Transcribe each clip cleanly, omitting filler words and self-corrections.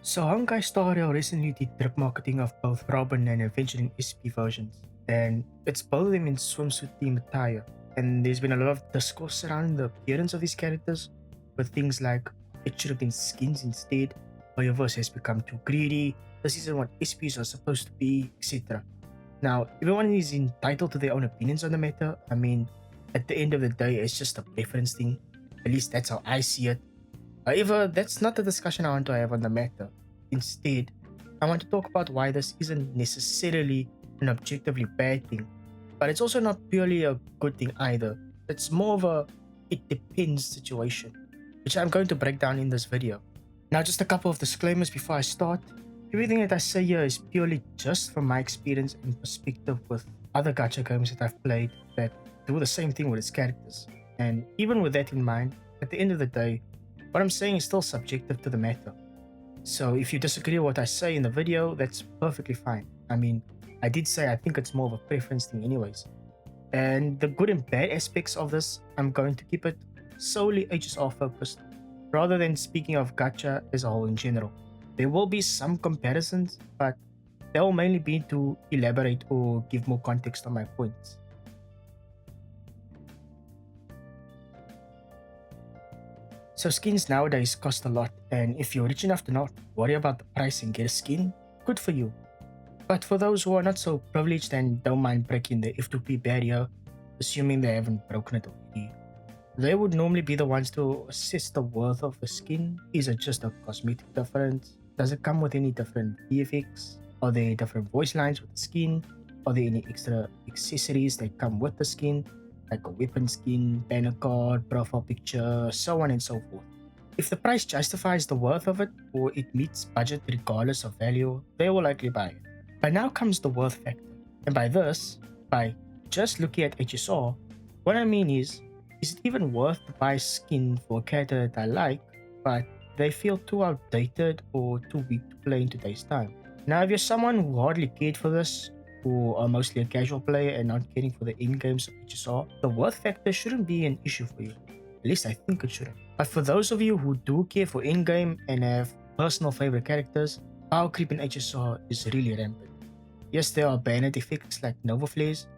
So Honkai Star recently did drip marketing of both Robin and Aventurine SP versions, and it's both of them in swimsuit theme attire. And there's been a lot of discourse surrounding the appearance of these characters, with things like it should have been skins instead, Hoyoverse has become too greedy, this isn't what SPs are supposed to be, etc. Now, everyone is entitled to their own opinions on the matter. I mean, at the end of the day, it's just a preference thing. At least that's how I see it. However, that's not the discussion I want to have on the matter. Instead, I want to talk about why this isn't necessarily an objectively bad thing, but it's also not purely a good thing either. It's more of a it depends situation, which I'm going to break down in this video. Now, just a couple of disclaimers before I start. Everything that I say here is purely just from my experience and perspective with other gacha games that I've played that do the same thing with its characters. And even with that in mind, at the end of the day, what I'm saying is still subjective to the matter. So if you disagree with what I say in the video, that's perfectly fine. I mean, I did say I think it's more of a preference thing anyways. And the good and bad aspects of this, I'm going to keep it solely HSR focused, rather than speaking of gacha as a whole in general. There will be some comparisons, but they'll mainly be to elaborate or give more context on my points. So skins nowadays cost a lot, and if you're rich enough to not worry about the price and get a skin, good for you. But for those who are not so privileged and don't mind breaking the F2P barrier, assuming they haven't broken it already, they would normally be the ones to assess the worth of a skin. Is it just a cosmetic difference? Does it come with any different VFX? Are there different voice lines with the skin? Are there any extra accessories that come with the skin? Like a weapon skin, banner card, profile picture, so on and so forth. If the price justifies the worth of it or it meets budget regardless of value, they will likely buy it. But now comes the worth factor. And by this, by just looking at HSR, what I mean is it even worth to buy skin for a character that I like, but they feel too outdated or too weak to play in today's time? Now, if you're someone who hardly cared for this, who are mostly a casual player and not caring for the end games of HSR, the worth factor shouldn't be an issue for you. At least I think it shouldn't. But for those of you who do care for endgame and have personal favorite characters, power creep in HSR is really rampant. Yes, there are bayonet effects like Nova Flares,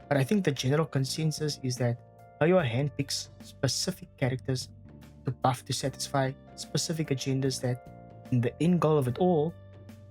but I think the general consensus is that Hoyo handpicks specific characters to buff to satisfy specific agendas that, in the end goal of it all,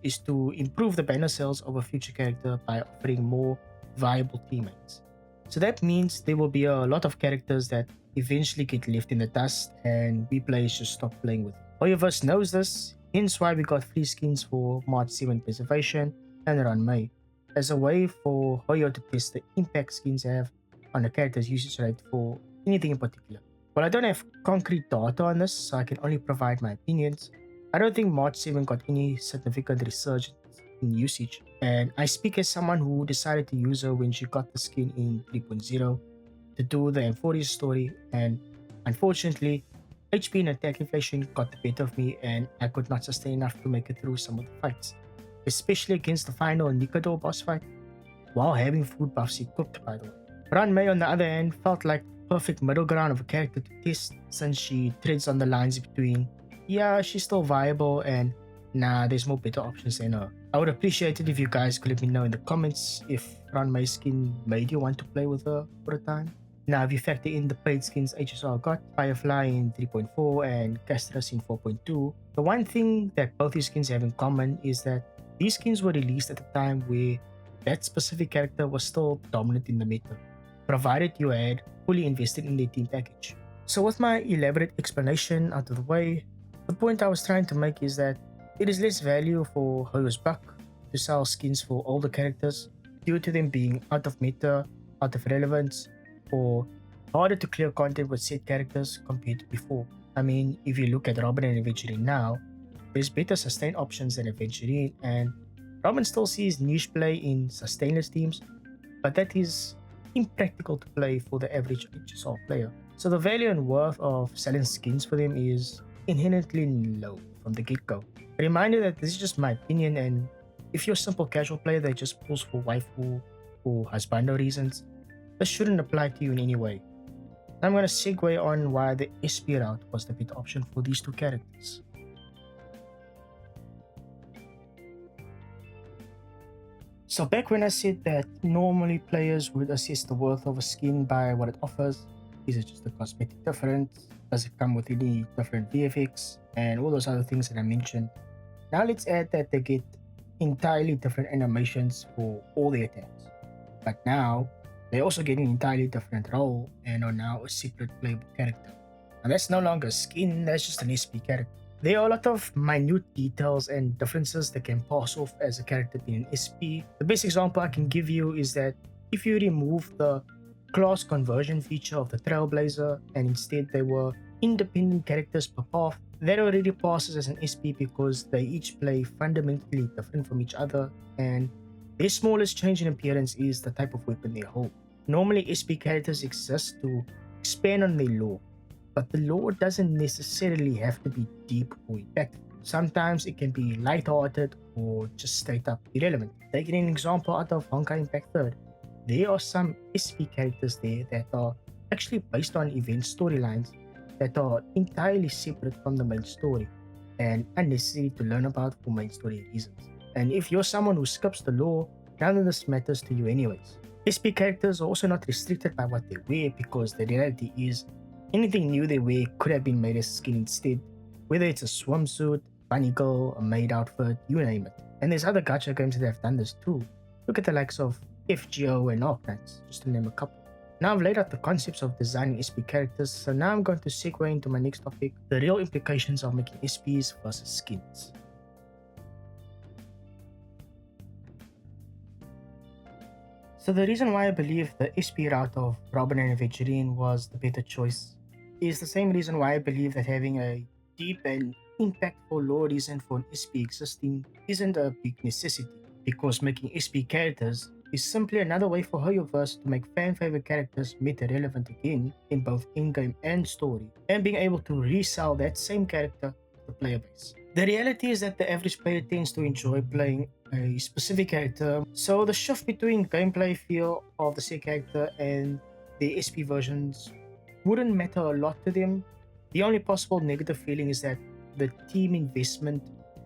is to improve the banner sales of a future character by offering more viable teammates. So that means there will be a lot of characters that eventually get left in the dust and we players just stop playing with. Hoyoverse knows this, hence why we got free skins for March 7 preservation and around May, as a way for Hoyo to test the impact skins have on a character's usage rate for anything in particular. While I don't have concrete data on this, so I can only provide my opinions, I don't think March 7 got any significant resurgence in usage, and I speak as someone who decided to use her when she got the skin in 3.0 to do the M40 story, and unfortunately, HP and attack inflation got the better of me and I could not sustain enough to make it through some of the fights, especially against the final Nikado boss fight, while having food buffs equipped by the way. Ranmei on the other hand felt like perfect middle ground of a character to test since she treads on the lines between yeah, she's still viable and nah, there's more better options than her. I would appreciate it if you guys could let me know in the comments if Ranmei's skin made you want to play with her for a time. Now, if you factor in the paid skins HSR got, Firefly in 3.4 and Castras in 4.2, the one thing that both these skins have in common is that these skins were released at a time where that specific character was still dominant in the meta, provided you had fully invested in their team package. So with my elaborate explanation out of the way, the point I was trying to make is that it is less value for Hoyo's buck to sell skins for older characters due to them being out of meta, out of relevance, or harder to clear content with set characters compared to before. I mean, if you look at Robin and Aventurine now, there's better sustain options than Aventurine, and Robin still sees niche play in sustainless teams, but that is impractical to play for the average HSR player. So the value and worth of selling skins for them is inherently low from the get-go. A reminder that this is just my opinion, and if you're a simple casual player that just pulls for waifu or husbando reasons, this shouldn't apply to you in any way. I'm going to segue on why the SP route was the better option for these two characters. So back when I said that normally players would assess the worth of a skin by what it offers, is it just a cosmetic difference? Does it come with any different VFX and all those other things that I mentioned? Now let's add that they get entirely different animations for all their attacks. But now they also get an entirely different role and are now a separate playable character. And that's no longer a skin, that's just an SP character. There are a lot of minute details and differences that can pass off as a character being an SP. The best example I can give you is that if you remove the class conversion feature of the Trailblazer and instead they were independent characters per path, that already passes as an SP because they each play fundamentally different from each other, and their smallest change in appearance is the type of weapon they hold. Normally, SP characters exist to expand on their lore, but the lore doesn't necessarily have to be deep or impactful. Sometimes it can be light-hearted or just straight up irrelevant. Taking an example out of Honkai Impact 3rd, there are some SP characters there that are actually based on event storylines that are entirely separate from the main story and unnecessary to learn about for main story reasons. And if you're someone who skips the lore, none of this matters to you anyways. SP characters are also not restricted by what they wear because the reality is anything new they wear could have been made as a skin instead, whether it's a swimsuit, bunny girl, a maid outfit, you name it. And there's other gacha games that have done this too. Look at the likes of FGO and Arknights, just to name a couple. Now I've laid out the concepts of designing SP characters, so now I'm going to segue into my next topic, the real implications of making SPs versus skins. So the reason why I believe the SP route of Robin Aventurine was the better choice is the same reason why I believe that having a deep and impactful lore reason for an SP existing isn't a big necessity, because making SP characters is simply another way for Hoyoverse to make fan favorite characters meta relevant again in both in-game and story, and being able to resell that same character to the player base. The reality is that the average player tends to enjoy playing a specific character, so the shift between gameplay feel of the said character and the SP versions wouldn't matter a lot to them. The only possible negative feeling is that the team investment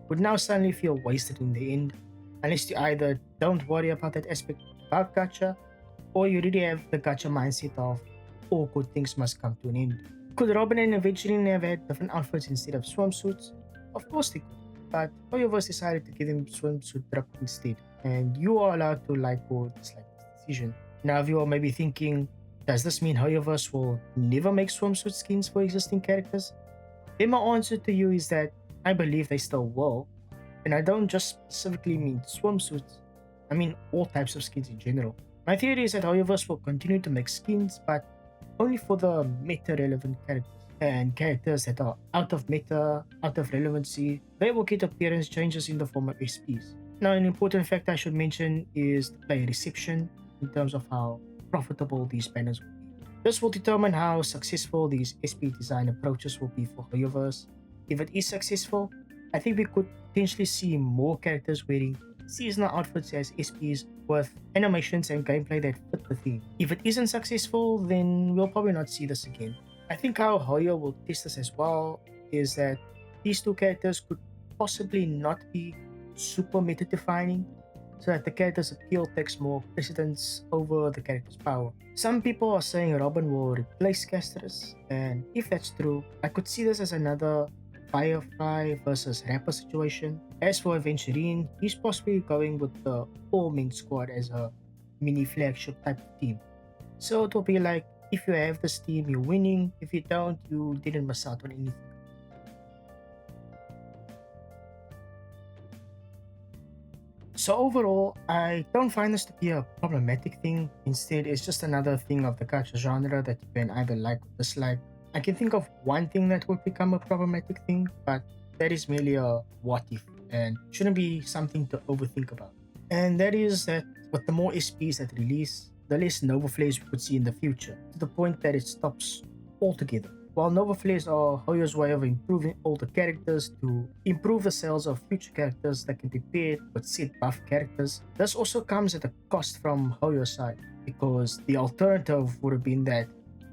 would now suddenly feel wasted in the end, unless you either don't worry about that aspect about gacha, or you really have the gacha mindset of all good things must come to an end. Could Robin and Aventurine have had different outfits instead of swimsuits? Of course they could, but Hoyoverse decided to give them swimsuit drip instead, and you are allowed to like or dislike this decision. Now you are maybe thinking, does this mean Hoyoverse will never make swimsuit skins for existing characters? Then my answer to you is that I believe they still will, and I don't just specifically mean swimsuits, I mean all types of skins in general. My theory is that Hoyoverse will continue to make skins, but only for the meta-relevant characters. And characters that are out of meta, out of relevancy, they will get appearance changes in the form of SPs. Now, an important fact I should mention is the player reception in terms of how profitable these banners will be. This will determine how successful these SP design approaches will be for Hoyoverse. If it is successful, I think we could potentially see more characters wearing seasonal outfits as SPs with animations and gameplay that fit the theme. If it isn't successful, then we'll probably not see this again. I think how Hoyo will test this as well is that these two characters could possibly not be super meta defining, so that the character's appeal takes more precedence over the character's power. Some people are saying Robin will replace Castris, and if that's true, I could see this as another Firefly versus Rapper situation. As for Aventurine, he's possibly going with the all-main squad as a mini flagship type of team. So it will be like, if you have this team, you're winning. If you don't, you didn't miss out on anything. So overall, I don't find this to be a problematic thing. Instead, it's just another thing of the gacha genre that you can either like or dislike. I can think of one thing that would become a problematic thing, but that is merely a what if and shouldn't be something to overthink about. And that is that with the more SPs that release, the less Nova Flares we could see in the future, to the point that it stops altogether. While Nova Flares are Hoyo's way of improving older characters to improve the sales of future characters that can be paired with said buff characters, this also comes at a cost from Hoyo's side, because the alternative would have been that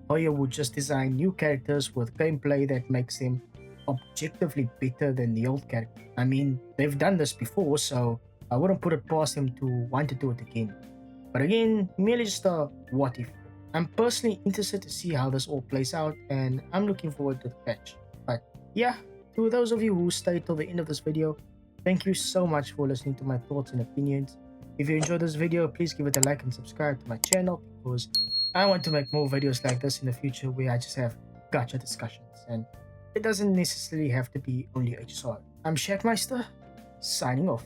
Hoyo would just design new characters with gameplay that makes them objectively better than the old character. I mean, they've done this before, so I wouldn't put it past him to want to do it again. But again, merely just a what if. I'm personally interested to see how this all plays out, and I'm looking forward to the patch. But yeah, to those of you who stayed till the end of this video, thank you so much for listening to my thoughts and opinions. If you enjoyed this video, please give it a like and subscribe to my channel, because I want to make more videos like this in the future where I just have gotcha discussions, and it doesn't necessarily have to be only HSR. I'm Shackmeister, signing off.